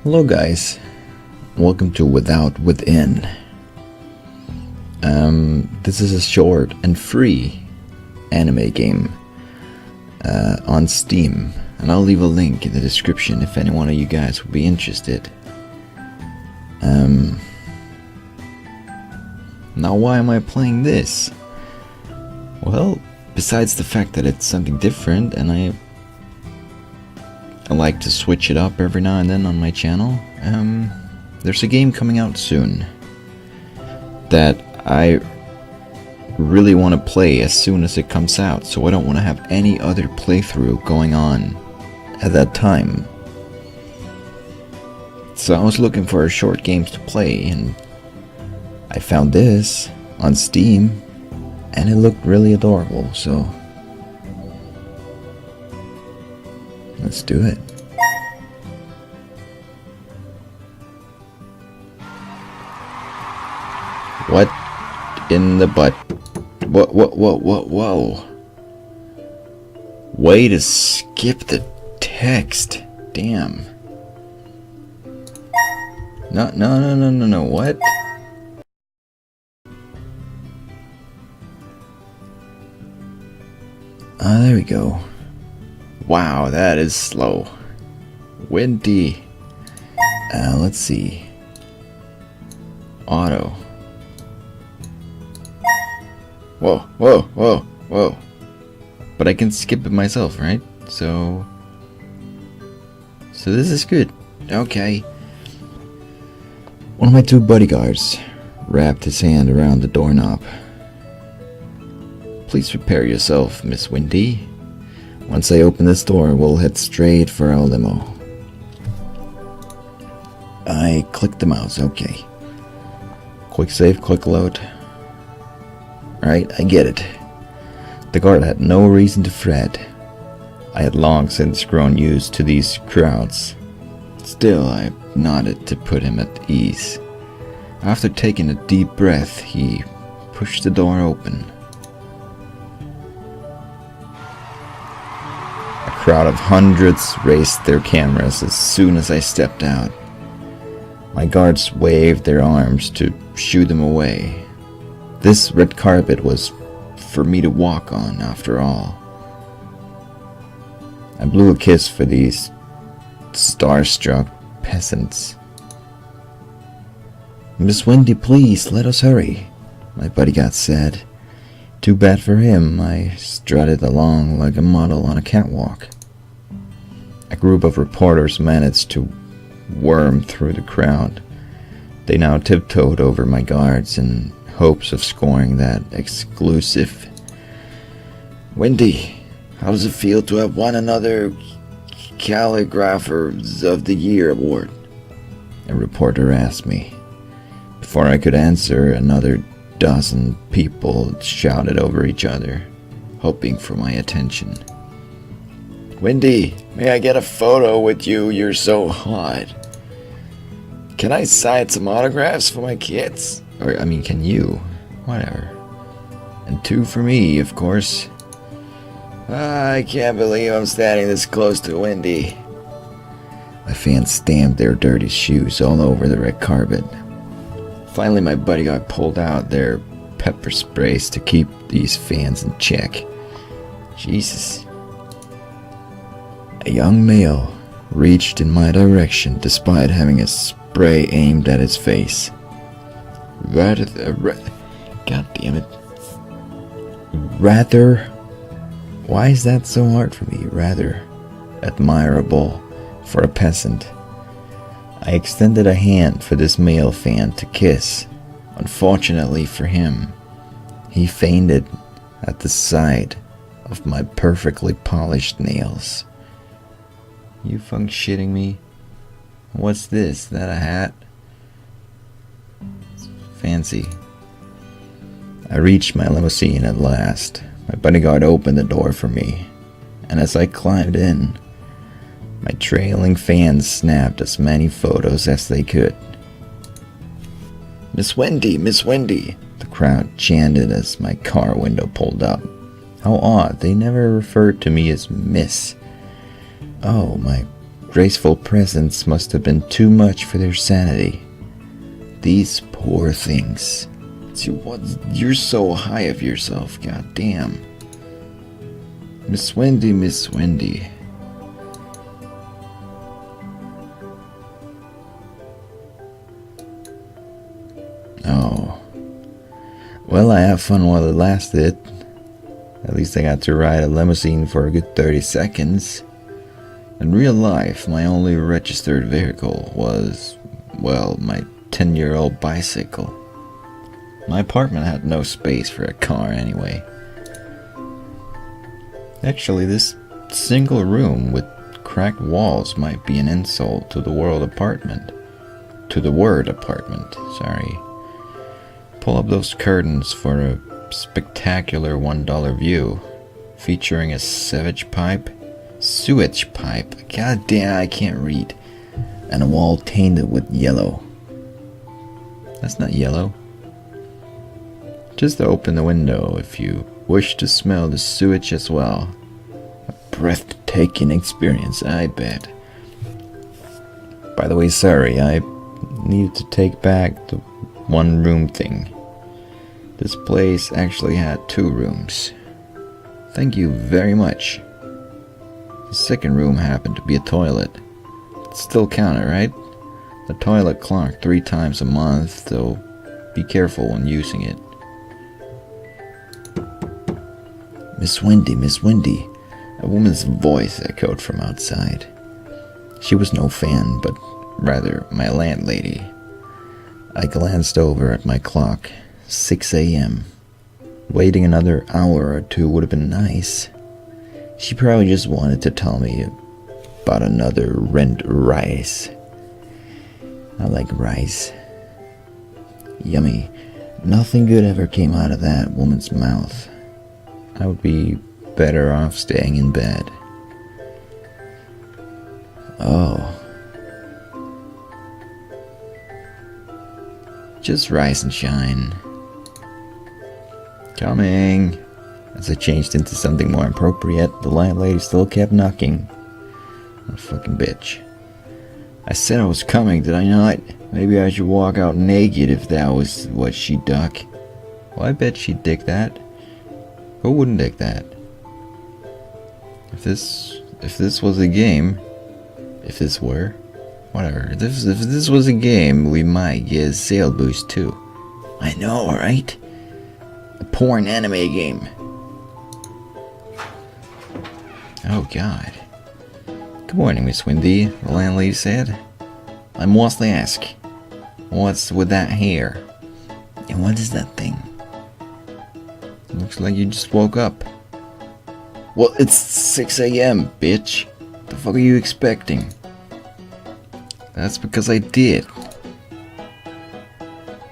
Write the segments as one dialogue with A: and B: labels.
A: Hello guys, welcome to Without Within. This is a short and free anime game on Steam, and I'll leave a link in the description if any one of you guys would be interested. Now why am I playing this? Well, besides the fact that it's something different and I like to switch it up every now and then on my channel, there's a game coming out soon that I really want to play as soon as it comes out, so I don't want to have any other playthrough going on at that time. So I was looking for short games to play, and I found this on Steam, and it looked really adorable, so let's do it. What in the butt? Whoa. Way to skip the text. Damn. No, what? Ah, there we go. Wow, that is slow. Windy. Let's see. Auto. Whoa. But I can skip it myself, right? So this is good. Okay. One of my two bodyguards wrapped his hand around the doorknob. Please prepare yourself, Miss Windy. Once I open this door, we'll head straight for our limo. I clicked the mouse, okay. Quick save, quick load. Right, I get it. The guard had no reason to fret. I had long since grown used to these crowds. Still, I nodded to put him at ease. After taking a deep breath, he pushed the door open. A crowd of hundreds raised their cameras as soon as I stepped out. My guards waved their arms to shoo them away. This red carpet was for me to walk on, after all. I blew a kiss for these starstruck peasants. Miss Windy, please, let us hurry, my bodyguard said. Too bad for him, I strutted along like a model on a catwalk. A group of reporters managed to worm through the crowd. They now tiptoed over my guards in hopes of scoring that exclusive Windy, how does it feel to have won another Calligraphers of the Year award? A reporter asked me. Before I could answer, another dozen people shouted over each other, hoping for my attention. Windy, may I get a photo with you? You're so hot. Can I sign some autographs for my kids? Can you? Whatever. And 2 for me, of course. I can't believe I'm standing this close to Windy. My fans stamped their dirty shoes all over the red carpet. Finally, my bodyguard pulled out their pepper sprays to keep these fans in check. Jesus. A young male reached in my direction despite having a spray aimed at his face. God damn it. Rather, why is that so hard for me? Rather admirable for a peasant. I extended a hand for this male fan to kiss. Unfortunately for him, he fainted at the sight of my perfectly polished nails. You funk shitting me? What's this? That a hat? Fancy. I reached my limousine at last. My bodyguard opened the door for me, and as I climbed in, my trailing fans snapped as many photos as they could. Miss Windy, the crowd chanted as my car window pulled up. How odd, they never referred to me as Miss. Oh, my graceful presence must have been too much for their sanity. These poor things. See, what? You're so high of yourself, goddamn. Miss Wendy, Miss Wendy. Oh. Well, I had fun while it lasted. At least I got to ride a limousine for a good 30 seconds. In real life, my only registered vehicle was, well, my 10-year-old bicycle. My apartment had no space for a car anyway. Actually, this single room with cracked walls might be an insult to the word apartment. Sorry. Pull up those curtains for a spectacular $1 view, featuring a sewage pipe. God damn, I can't read. And a wall tainted with yellow. That's not yellow. Just open the window if you wish to smell the sewage as well. A breathtaking experience, I bet. By the way, sorry, I need to take back the one room thing. This place actually had 2 rooms. Thank you very much. The second room happened to be a toilet. It still counted, right? The toilet clogged 3 times a month, so be careful when using it. Miss Wendy, a woman's voice echoed from outside. She was no fan, but rather my landlady. I glanced over at my clock. 6 a.m. Waiting another hour or 2 would have been nice. She probably just wanted to tell me about another rent rise. I like rice. Yummy. Nothing good ever came out of that woman's mouth. I would be better off staying in bed. Oh. Just rise and shine. Coming. As I changed into something more appropriate, the landlady still kept knocking. What a fucking bitch. I said I was coming, did I not? Maybe I should walk out naked if that was what she'd duck. Well, I bet she'd dig that. Who wouldn't dig that? If this was a game, if this were, whatever. If this was a game, we might get a sale boost too. I know, right? A porn anime game. Oh God. Good morning, Miss Wendy, the landlady said. I must ask, what's with that hair? And what is that thing? Looks like you just woke up. Well, it's 6 a.m., bitch. The fuck are you expecting? That's because I did.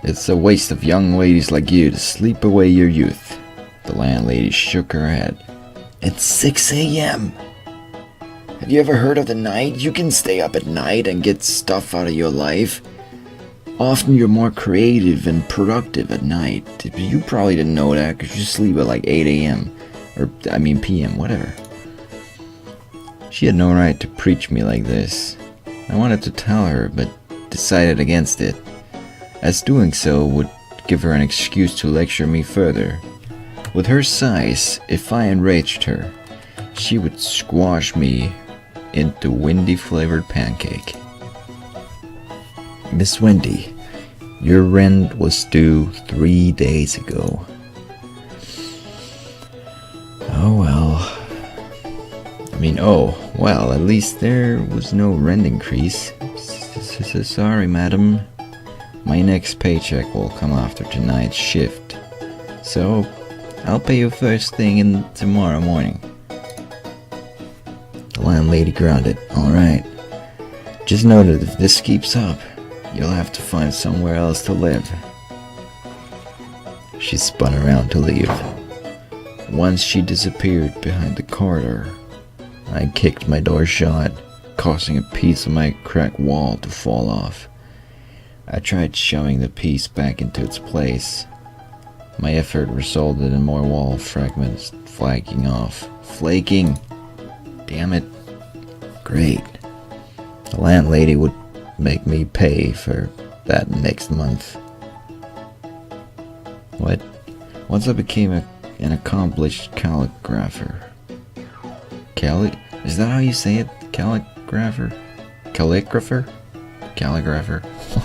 A: It's a waste of young ladies like you to sleep away your youth. The landlady shook her head. It's 6 a.m. Have you ever heard of the night? You can stay up at night and get stuff out of your life. Often you're more creative and productive at night. You probably didn't know that because you sleep at like 8 a.m. Or, p.m., whatever. She had no right to preach me like this. I wanted to tell her, but decided against it, as doing so would give her an excuse to lecture me further. With her size, if I enraged her, she would squash me into windy-flavored pancake. Miss Wendy, your rent was due 3 days ago. At least there was no rent increase. Sorry, madam. My next paycheck will come after tonight's shift. So, I'll pay you first thing in tomorrow morning. The landlady grunted. Alright. Just know that if this keeps up, you'll have to find somewhere else to live. She spun around to leave. Once she disappeared behind the corridor, I kicked my door shut, causing a piece of my cracked wall to fall off. I tried shoving the piece back into its place. My effort resulted in more wall fragments flaking off. Flaking! Damn it. Great. The landlady would make me pay for that next month. What? Once I became an accomplished calligrapher. Is that how you say it? Calligrapher? Calligrapher?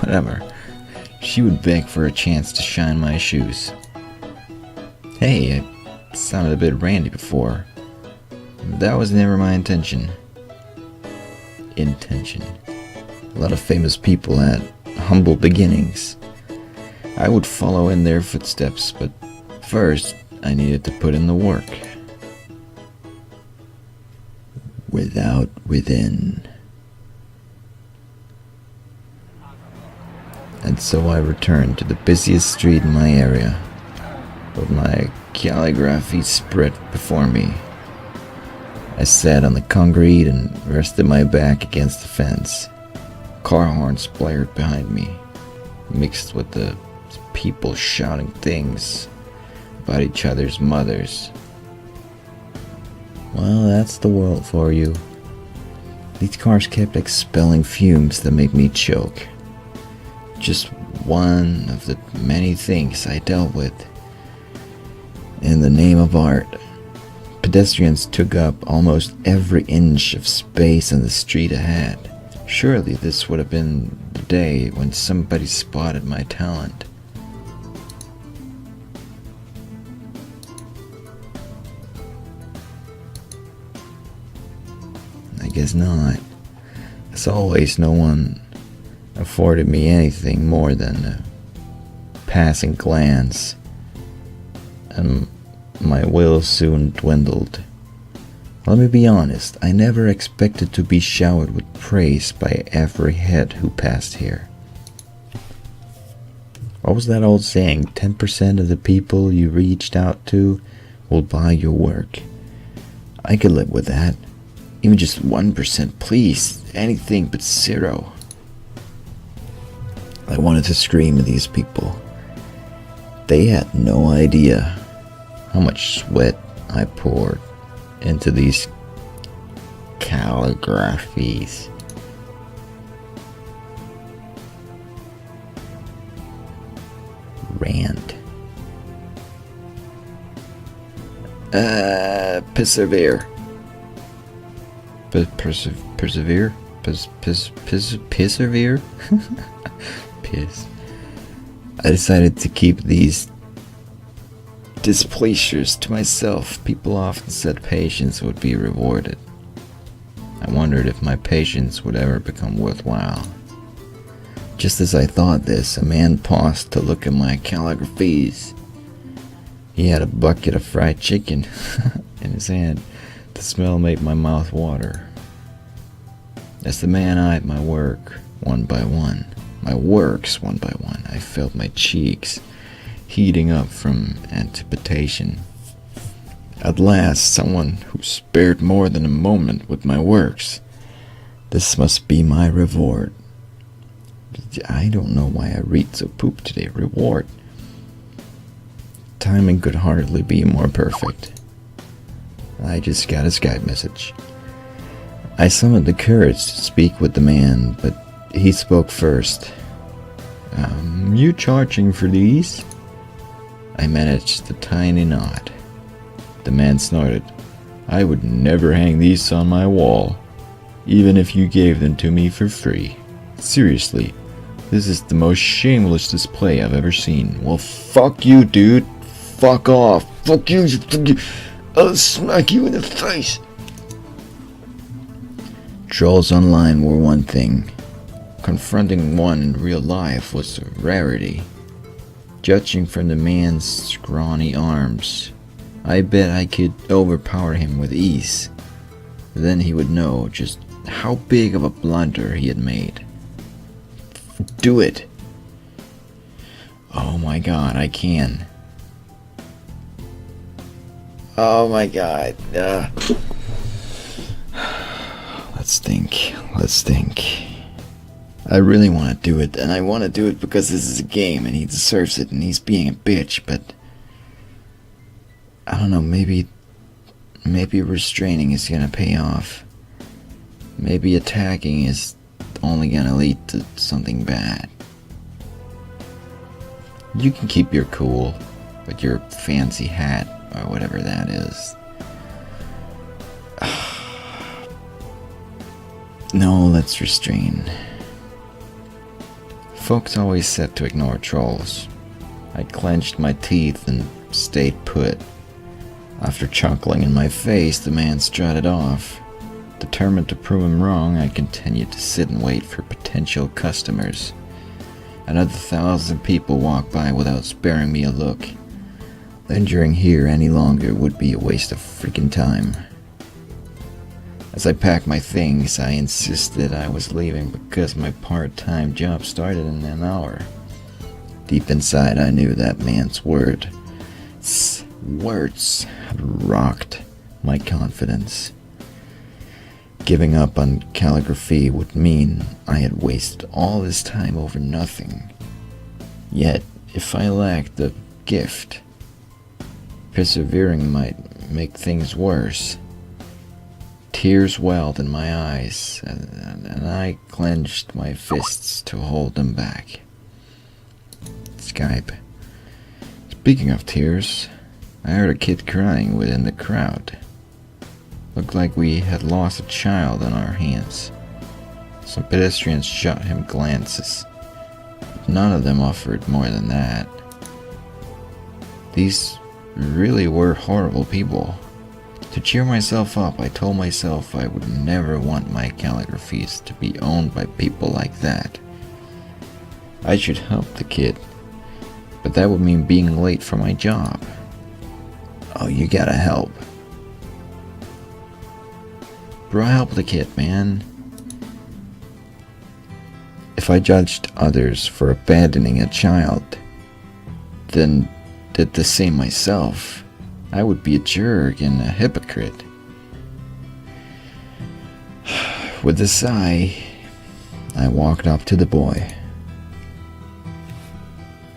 A: Whatever. She would beg for a chance to shine my shoes. Hey, it sounded a bit randy before. That was never my intention. A lot of famous people had humble beginnings. I would follow in their footsteps, but first I needed to put in the work. Without within. And so I returned to the busiest street in my area, with my calligraphy spread before me. I sat on the concrete and rested my back against the fence. Car horns blared behind me, mixed with the people shouting things about each other's mothers. Well, that's the world for you. These cars kept expelling fumes that made me choke. Just one of the many things I dealt with in the name of art. Pedestrians took up almost every inch of space on the street ahead. Surely this would have been the day when somebody spotted my talent. I guess not. As always, no one afforded me anything more than a passing glance, and my will soon dwindled. Let me be honest, I never expected to be showered with praise by every head who passed here. What was that old saying? 10% of the people you reached out to will buy your work. I could live with that. Even just 1%, please. Anything but 0. I wanted to scream at these people. They had no idea how much sweat I poured into these calligraphies. Rant. Persevere. Persevere? Persevere? Piss. I decided to keep these displeasures to myself. People often said patience would be rewarded. I wondered if my patience would ever become worthwhile. Just as I thought this, a man paused to look at my calligraphies. He had a bucket of fried chicken in his hand. The smell made my mouth water. As the man eyed my work one by one, I felt my cheeks heating up from anticipation. At last, someone who spared more than a moment with my works. This must be my reward. I don't know why I read so poop today. Reward. Timing could hardly be more perfect. I just got a Skype message. I summoned the courage to speak with the man, but he spoke first. You charging for these? I managed a tiny nod. The man snorted. I would never hang these on my wall, even if you gave them to me for free. Seriously, this is the most shameless display I've ever seen. Well, fuck you, dude. Fuck off. Fuck you. I'll smack you in the face. Trolls online were one thing. Confronting one in real life was a rarity. Judging from the man's scrawny arms, I bet I could overpower him with ease. Then he would know just how big of a blunder he had made. Do it. Oh my god, I can. Oh my god. Let's think. I really want to do it, and I want to do it because this is a game and he deserves it and he's being a bitch, but I don't know, maybe restraining is gonna pay off. Maybe attacking is only gonna lead to something bad. You can keep your cool with your fancy hat or whatever that is. No, let's restrain. Folks always said to ignore trolls. I clenched my teeth and stayed put. After chuckling in my face, the man strutted off. Determined to prove him wrong, I continued to sit and wait for potential customers. Another 1,000 people walked by without sparing me a look. Lingering here any longer would be a waste of freaking time. As I packed my things, I insisted I was leaving because my part-time job started in an hour. Deep inside, I knew that man's words had rocked my confidence. Giving up on calligraphy would mean I had wasted all this time over nothing. Yet, if I lacked the gift, persevering might make things worse. Tears welled in my eyes, and I clenched my fists to hold them back. Skype. Speaking of tears, I heard a kid crying within the crowd. Looked like we had lost a child on our hands. Some pedestrians shot him glances, but none of them offered more than that. These really were horrible people. To cheer myself up, I told myself I would never want my calligraphies to be owned by people like that. I should help the kid, but that would mean being late for my job. Oh, you gotta help. Bro, help the kid, man. If I judged others for abandoning a child, then did the same myself, I would be a jerk and a hypocrite. With a sigh, I walked up to the boy.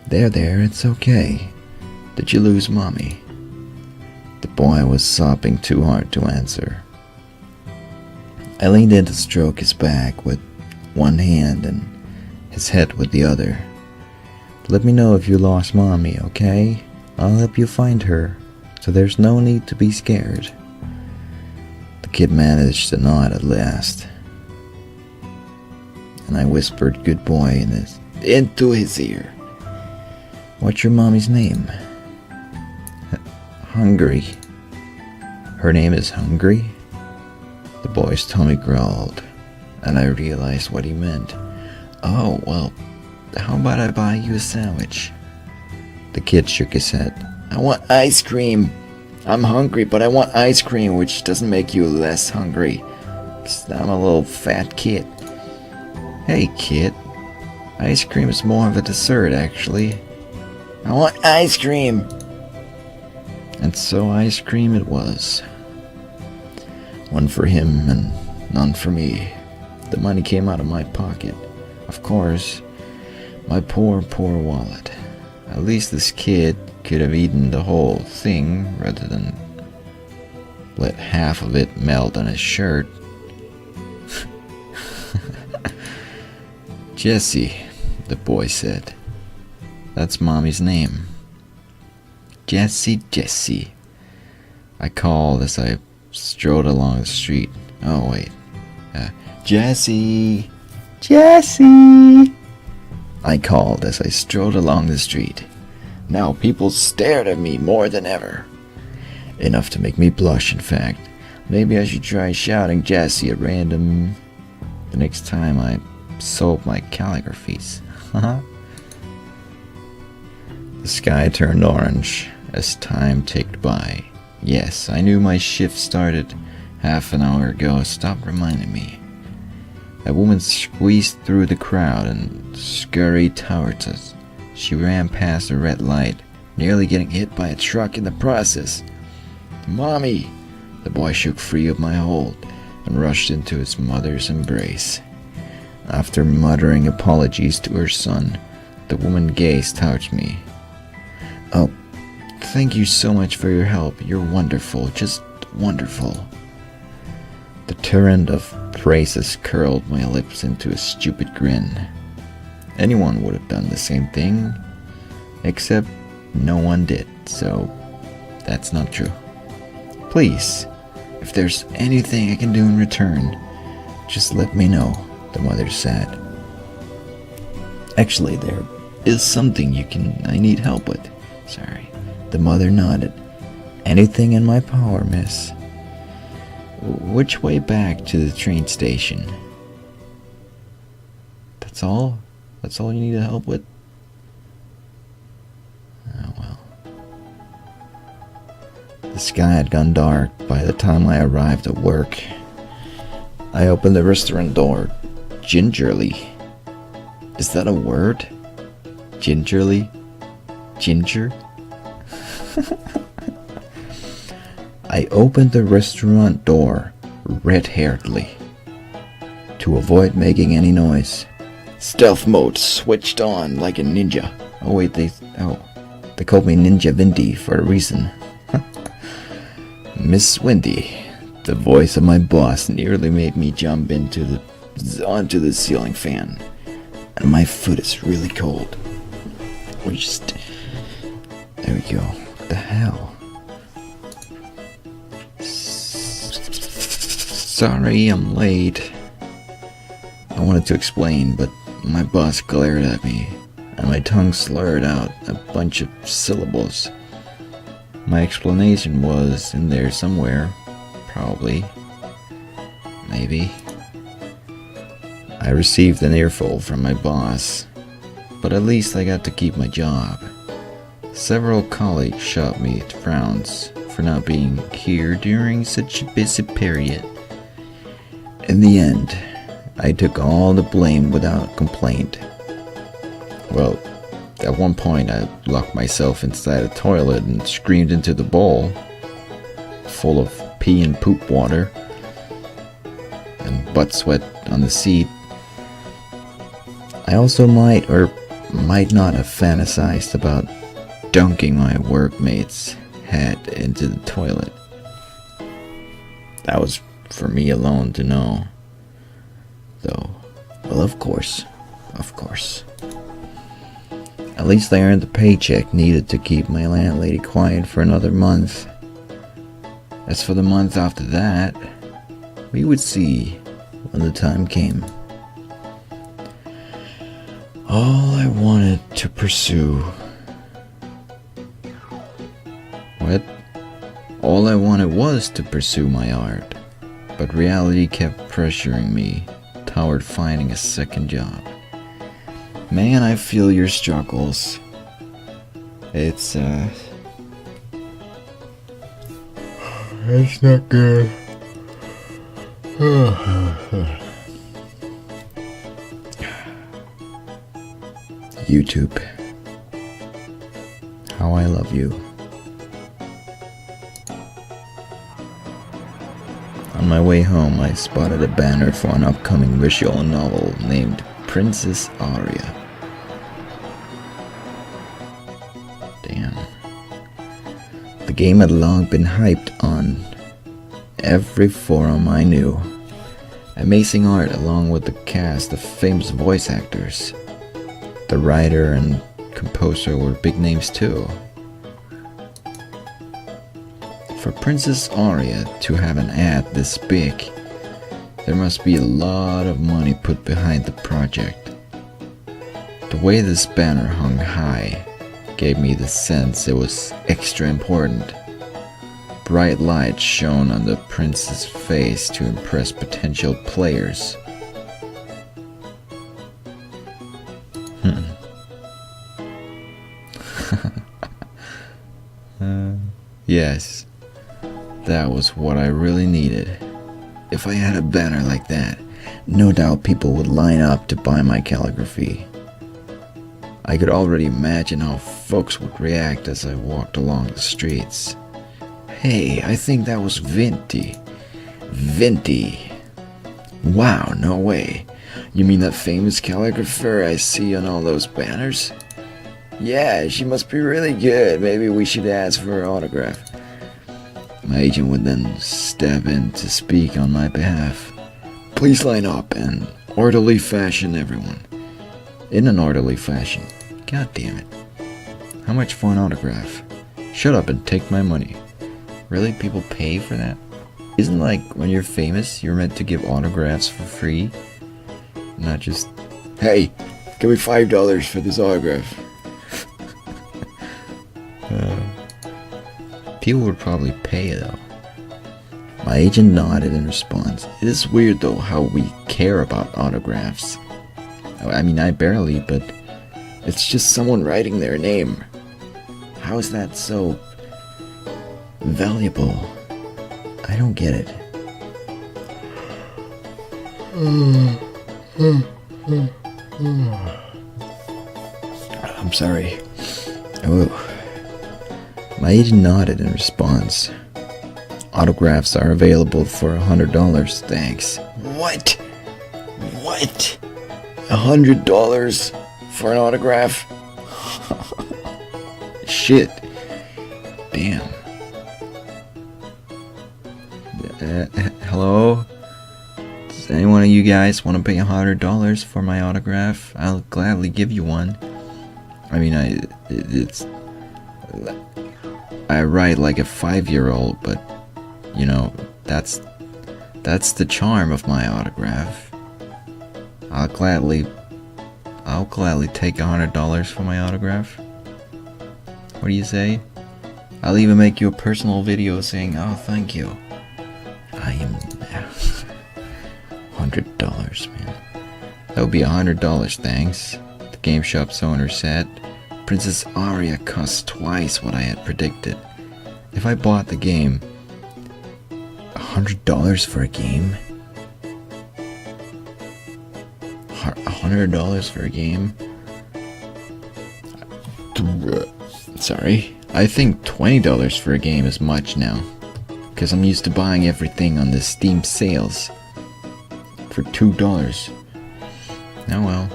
A: There, it's okay. Did you lose Mommy? The boy was sobbing too hard to answer. I leaned in to stroke his back with one hand and his head with the other. Let me know if you lost Mommy, okay? I'll help you find her, so there's no need to be scared. The kid managed to nod at last, and I whispered good boy into his ear. What's your mommy's name? Hungry. Her name is Hungry? The boy's tummy growled, and I realized what he meant. Oh, well, how about I buy you a sandwich? The kid shook his head. I want ice cream. I'm hungry, but I want ice cream, which doesn't make you less hungry. 'Cause I'm a little fat kid. Hey, kid. Ice cream is more of a dessert, actually. I want ice cream. And so ice cream it was. One for him and none for me. The money came out of my pocket. Of course, my poor wallet. At least this kid could have eaten the whole thing rather than let half of it melt on his shirt. Jesse, the boy said. That's Mommy's name. Jesse. I called as I strode along the street. Oh, wait. Jesse! I called as I strode along the street. Now people stared at me more than ever. Enough to make me blush, in fact. Maybe I should try shouting Jesse at random the next time I sold my calligraphies. The sky turned orange as time ticked by. Yes, I knew my shift started half an hour ago. Stop reminding me. A woman squeezed through the crowd and scurried towards us. She ran past a red light, nearly getting hit by a truck in the process. Mommy! The boy shook free of my hold and rushed into his mother's embrace. After muttering apologies to her son, the woman gazed towards me. Oh, thank you so much for your help. You're wonderful, just wonderful. The torrent of praises curled my lips into a stupid grin. Anyone would have done the same thing, except no one did, so that's not true. Please, if there's anything I can do in return, just let me know, the mother said. Actually, there is something I need help with. Sorry. The mother nodded. Anything in my power, miss. Which way back to the train station? That's all? That's all you need help with? Oh well. The sky had gone dark by the time I arrived at work. I opened the restaurant door gingerly. Is that a word? Gingerly? Ginger? I opened the restaurant door red-hairedly to avoid making any noise. Stealth mode switched on like a ninja. Oh wait, they called me Ninja Vindy for a reason. Miss Windy, the voice of my boss, nearly made me jump onto the ceiling fan, and my foot is really cold. There we go. What the hell? Sorry, I'm late. I wanted to explain, but my boss glared at me, and my tongue slurred out a bunch of syllables. My explanation was in there somewhere. Probably. Maybe. I received an earful from my boss, but at least I got to keep my job. Several colleagues shot me frowns for not being here during such a busy period. In the end, I took all the blame without complaint. Well, at one point I locked myself inside a toilet and screamed into the bowl, full of pee and poop water, and butt sweat on the seat. I also might or might not have fantasized about dunking my workmate's head into the toilet. That was for me alone to know. Though, well, of course. At least I earned the paycheck needed to keep my landlady quiet for another month. As for the month after that, we would see when the time came. All I wanted to pursue... What? All I wanted was to pursue my art, but reality kept pressuring me toward finding a second job. Man, I feel your struggles. It's not good. YouTube. How I love you. On my way home, I spotted a banner for an upcoming visual novel named Princess Aria. Damn. The game had long been hyped on every forum I knew. Amazing art along with the cast of famous voice actors. The writer and composer were big names too. For Princess Aria to have an ad this big, there must be a lot of money put behind the project. The way this banner hung high gave me the sense it was extra important. Bright light shone on the prince's face to impress potential players. Yes, that was what I really needed. If I had a banner like that, no doubt people would line up to buy my calligraphy. I could already imagine how folks would react as I walked along the streets. Hey, I think that was Vinty. Vinty. Wow, no way. You mean that famous calligrapher I see on all those banners? Yeah, she must be really good. Maybe we should ask for her autograph. My agent would then step in to speak on my behalf. Please line up in orderly fashion, everyone. In an orderly fashion. God damn it. How much for an autograph? Shut up and take my money. Really? People pay for that? Isn't like when you're famous, you're meant to give autographs for free? Not just, hey, give me $5 for this autograph. People would probably pay though. My agent nodded in response. It is weird though how we care about autographs. I mean, I barely, but it's just someone writing their name. How is that so valuable? I don't get it. I'm sorry. Oh. My agent nodded in response. Autographs are available for $100, thanks. What? What? $100 for an autograph? Shit. Damn. Hello? Does any one of you guys want to pay $100 for my autograph? I'll gladly give you one. I mean, I write like a 5-year-old, but you know, that's the charm of my autograph. I'll gladly take $100 for my autograph. What do you say? I'll even make you a personal video saying, "Oh, thank you." I am $100, man. That would be $100, thanks. The game shop's owner said. Princess Aria cost twice what I had predicted. If I bought the game, $100 for a game? $100 for a game? Sorry. I think $20 for a game is much now. Because I'm used to buying everything on the Steam sales for $2. Oh well.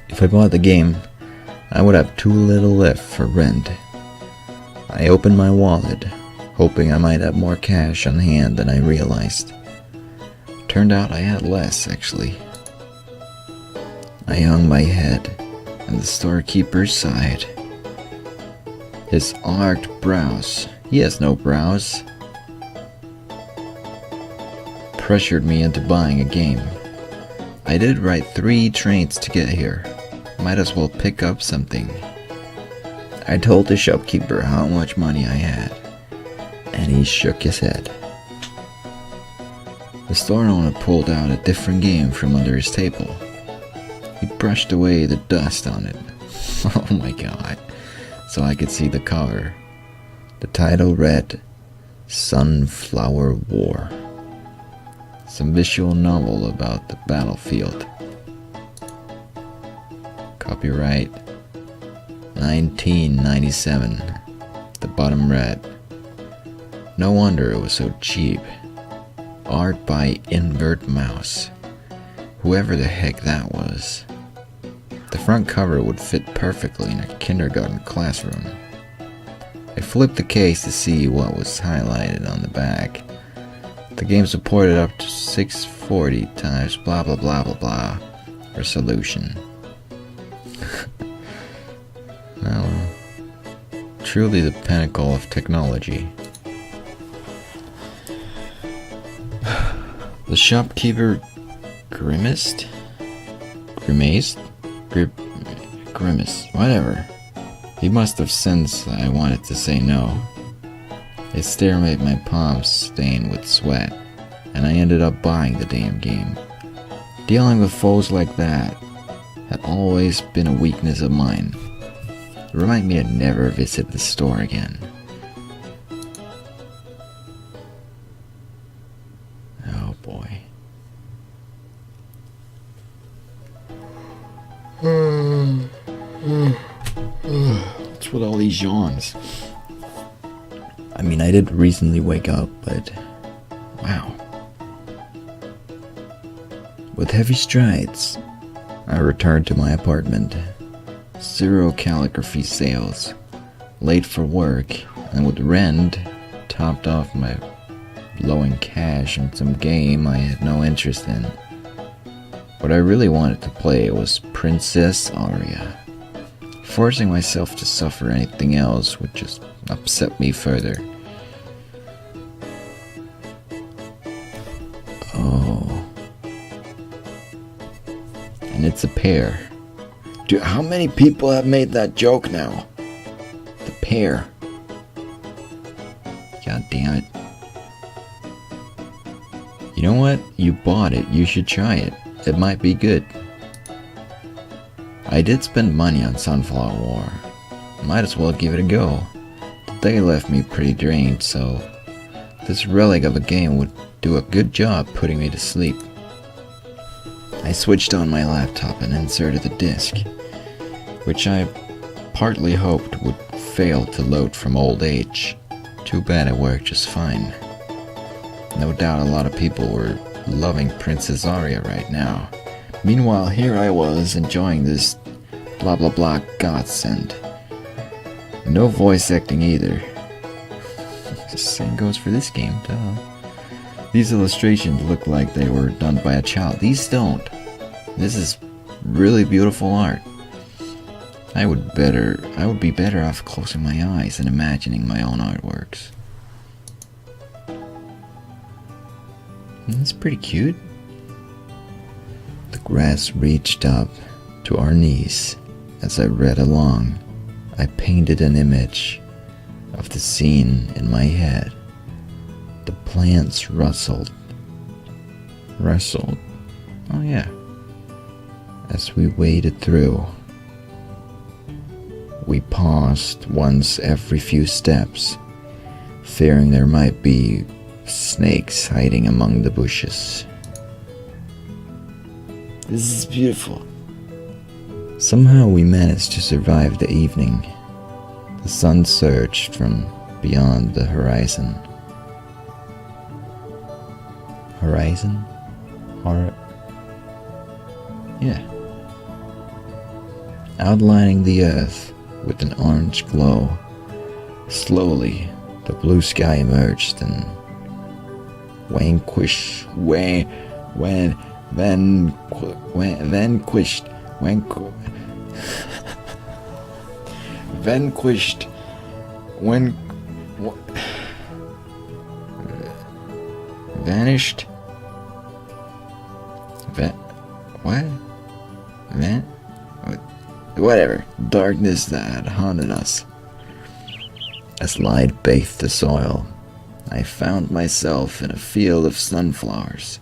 A: If I bought the game, I would have too little left for rent. I opened my wallet, hoping I might have more cash on hand than I realized. Turned out I had less, actually. I hung my head, and the storekeeper sighed. His arched brows, he has no brows, pressured me into buying a game. I did ride 3 trains to get here. Might as well pick up something. I told the shopkeeper how much money I had, and he shook his head. The store owner pulled out a different game from under his table. He brushed away the dust on it. Oh my god. So I could see the cover. The title read, Sunflower War. Some visual novel about the battlefield. Copyright 1997. The bottom read, no wonder it was so cheap. Art by Invert Mouse. Whoever the heck that was. The front cover would fit perfectly in a kindergarten classroom. I flipped the case to see what was highlighted on the back. The game supported up to 640 times blah blah blah blah blah resolution. Well, truly the pinnacle of technology. The shopkeeper grimaced, whatever. He must have sensed I wanted to say no. His stare made my palms stain with sweat, and I ended up buying the damn game. Dealing with foes like that had always been a weakness of mine. It reminded me to never visit the store again. Oh boy. What's with all these yawns? I mean, I did recently wake up, but wow. With heavy strides, I returned to my apartment. 0 calligraphy sales, late for work, and with rent topped off my low in cash in some game I had no interest in. What I really wanted to play was Princess Aria. Forcing myself to suffer anything else would just upset me further. Oh. And it's a pair. Dude, how many people have made that joke now? The pair. God damn it. You know what? You bought it. You should try it. It might be good. I did spend money on Sunflower War. Might as well give it a go. The day left me pretty drained, so this relic of a game would do a good job putting me to sleep. I switched on my laptop and inserted the disc, which I partly hoped would fail to load from old age. Too bad it worked just fine. No doubt a lot of people were loving Princess Aria right now. Meanwhile, here I was enjoying this blah blah blah godsend. No voice acting either. Same goes for this game, duh. These illustrations look like they were done by a child. These don't. This is really beautiful art. I would be better off closing my eyes and imagining my own artworks. It's pretty cute. The grass reached up to our knees. As I read along, I painted an image of the scene in my head. The plants rustled. Oh yeah. As we waded through, we paused once every few steps, fearing there might be snakes hiding among the bushes. This is beautiful. Somehow we managed to survive the evening. The sun surged from beyond the horizon. Yeah. Outlining the earth with an orange glow. Slowly, the blue sky emerged and vanquished whatever darkness that haunted us. As light bathed the soil, I found myself in a field of sunflowers.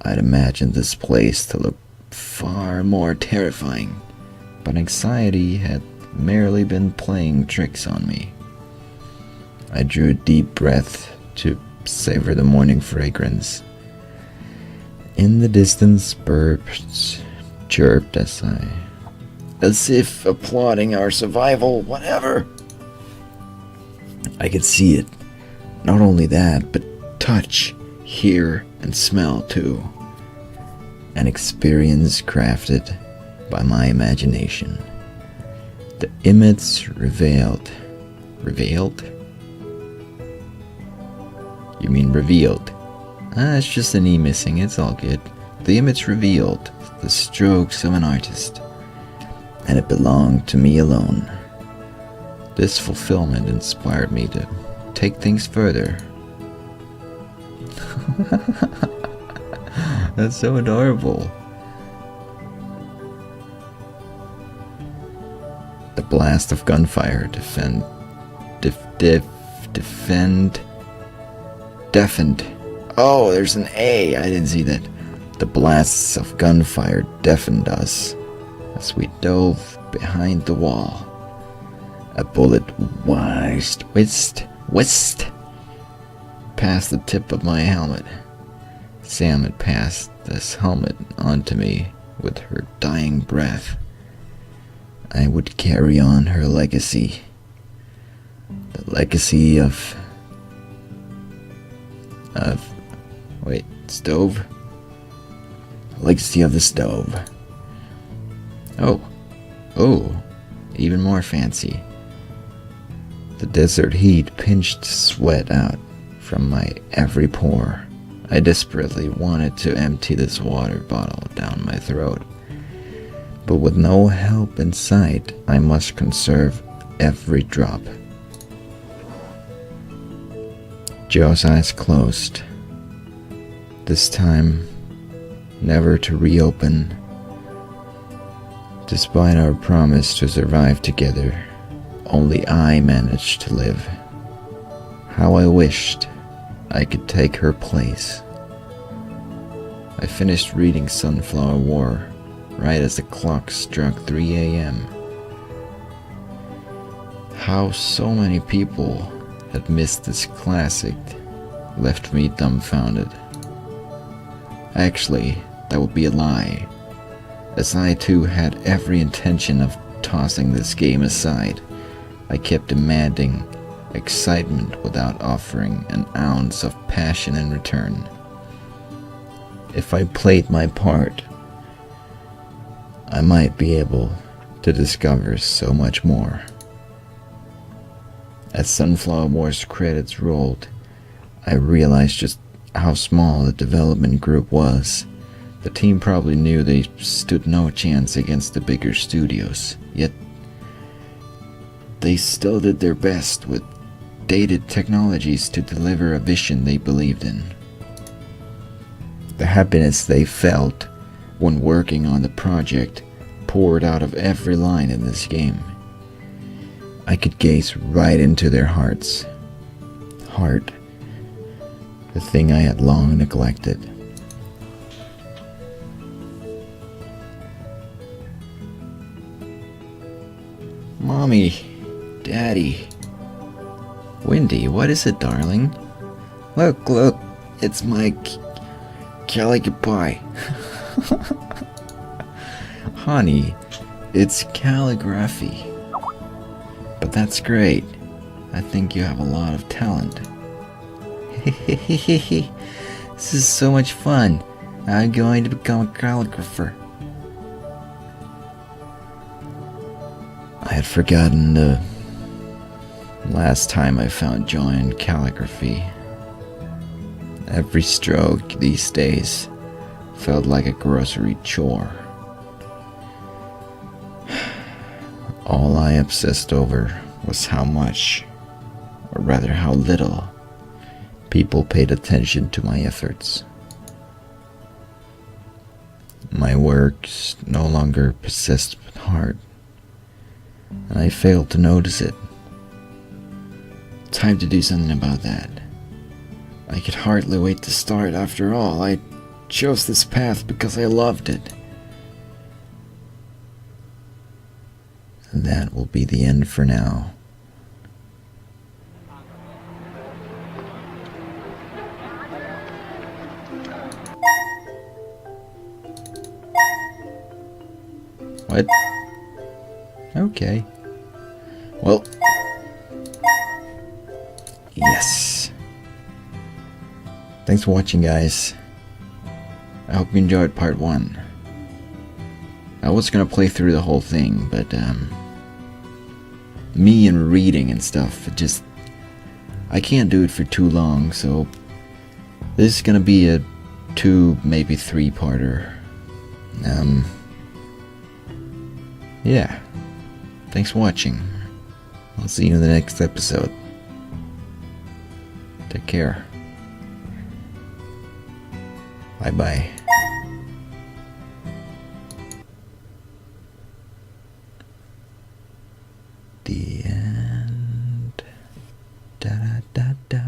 A: I'd imagined this place to look far more terrifying, but anxiety had merely been playing tricks on me. I drew a deep breath to savor the morning fragrance. In the distance, birds chirped as if applauding our survival, whatever. I could see it. Not only that, but touch, hear, and smell too. An experience crafted by my imagination. The image revealed? You mean revealed? It's just an E missing, it's all good. The image revealed the strokes of an artist, and it belonged to me alone. This fulfillment inspired me to take things further. That's so adorable. The blast of gunfire deafened. Oh, there's an A. I didn't see that. The blasts of gunfire deafened us as we dove behind the wall. A bullet whizzed past the tip of my helmet. Sam had passed this helmet onto me with her dying breath. I would carry on her legacy. The legacy of stove? Legacy of the stove. Oh, even more fancy. The desert heat pinched sweat out from my every pore. I desperately wanted to empty this water bottle down my throat. But with no help in sight, I must conserve every drop. Joe's eyes closed. This time, never to reopen. Despite our promise to survive together, only I managed to live. How I wished I could take her place. I finished reading Sunflower War right as the clock struck 3 a.m. How so many people had missed this classic left me dumbfounded. Actually, that would be a lie, as I too had every intention of tossing this game aside. I kept demanding excitement without offering an ounce of passion in return. If I played my part, I might be able to discover so much more. As Sunflower War's credits rolled, I realized just how small the development group was. The team probably knew they stood no chance against the bigger studios, yet they still did their best with dated technologies to deliver a vision they believed in. The happiness they felt when working on the project poured out of every line in this game. I could gaze right into their hearts. Heart, the thing I had long neglected. Mommy, Daddy. Windy, what is it, darling? Look, it's my calico pie. Honey, it's calligraphy. But that's great. I think you have a lot of talent. This is so much fun. I'm going to become a calligrapher. I had forgotten the last time I found joy in calligraphy. Every stroke these days felt like a grocery chore. All I obsessed over was how much, or rather how little, people paid attention to my efforts. My works no longer possessed heart, and I failed to notice it. Time to do something about that. I could hardly wait to start. After all, I chose this path because I loved it. And that will be the end for now. What? Okay. Well. Yes. Thanks for watching, guys. I hope you enjoyed part 1. I was gonna play through the whole thing, but me and reading and stuff, I can't do it for too long, so this is gonna be a 2, maybe 3-parter. Yeah. Thanks for watching. I'll see you in the next episode. Take care. Bye-bye. The end. Da da da da.